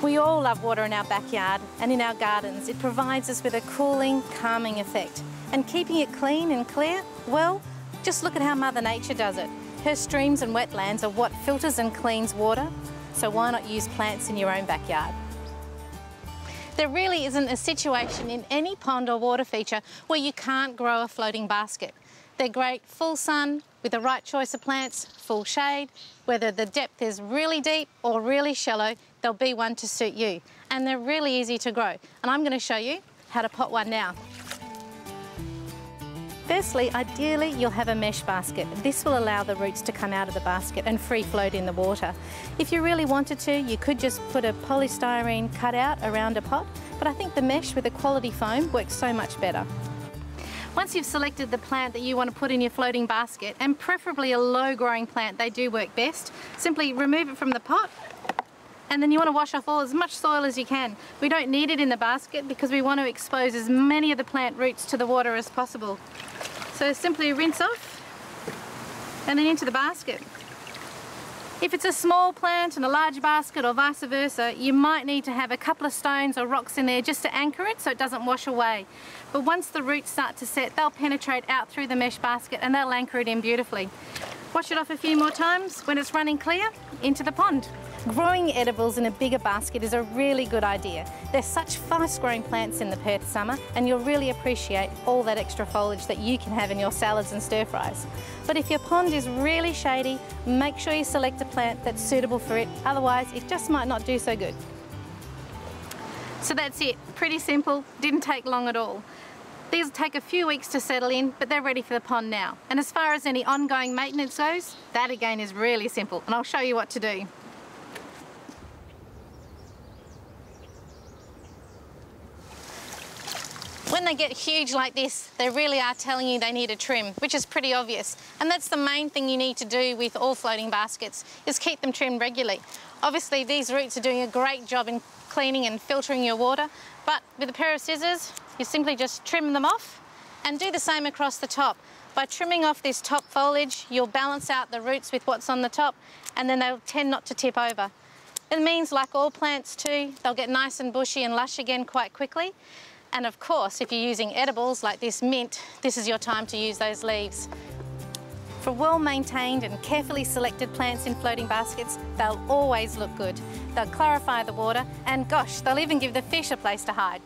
We all love water in our backyard and in our gardens. It provides us with a cooling, calming effect. And keeping it clean and clear, well, just look at how Mother Nature does it. Her streams and wetlands are what filters and cleans water, so why not use plants in your own backyard? There really isn't a situation in any pond or water feature where you can't grow a floating basket. They're great full sun, with the right choice of plants, full shade. Whether the depth is really deep or really shallow, there'll be one to suit you. And they're really easy to grow. And I'm going to show you how to pot one now. Firstly, ideally you'll have a mesh basket. This will allow the roots to come out of the basket and free float in the water. If you really wanted to, you could just put a polystyrene cutout around a pot, but I think the mesh with a quality foam works so much better. Once you've selected the plant that you want to put in your floating basket, and preferably a low-growing plant, they do work best, simply remove it from the pot, and then you want to wash off as much soil as you can. We don't need it in the basket because we want to expose as many of the plant roots to the water as possible. So simply rinse off and then into the basket. If it's a small plant and a large basket or vice versa, you might need to have a couple of stones or rocks in there just to anchor it so it doesn't wash away. But once the roots start to set, they'll penetrate out through the mesh basket and they'll anchor it in beautifully. Wash it off a few more times. When it's running clear, into the pond. Growing edibles in a bigger basket is a really good idea. They're such fast-growing plants in the Perth summer, and you'll really appreciate all that extra foliage that you can have in your salads and stir-fries. But if your pond is really shady, make sure you select a plant that's suitable for it, otherwise it just might not do so good. So that's it, pretty simple, didn't take long at all. These will take a few weeks to settle in, but they're ready for the pond now. And as far as any ongoing maintenance goes, that again is really simple, and I'll show you what to do. When they get huge like this, they really are telling you they need a trim, which is pretty obvious. And that's the main thing you need to do with all floating baskets, is keep them trimmed regularly. Obviously, these roots are doing a great job in cleaning and filtering your water, but with a pair of scissors, you simply just trim them off and do the same across the top. By trimming off this top foliage, you'll balance out the roots with what's on the top, and then they'll tend not to tip over. It means, like all plants too, they'll get nice and bushy and lush again quite quickly. And of course, if you're using edibles like this mint, this is your time to use those leaves. For well-maintained and carefully selected plants in floating baskets, they'll always look good. They'll clarify the water, and gosh, they'll even give the fish a place to hide.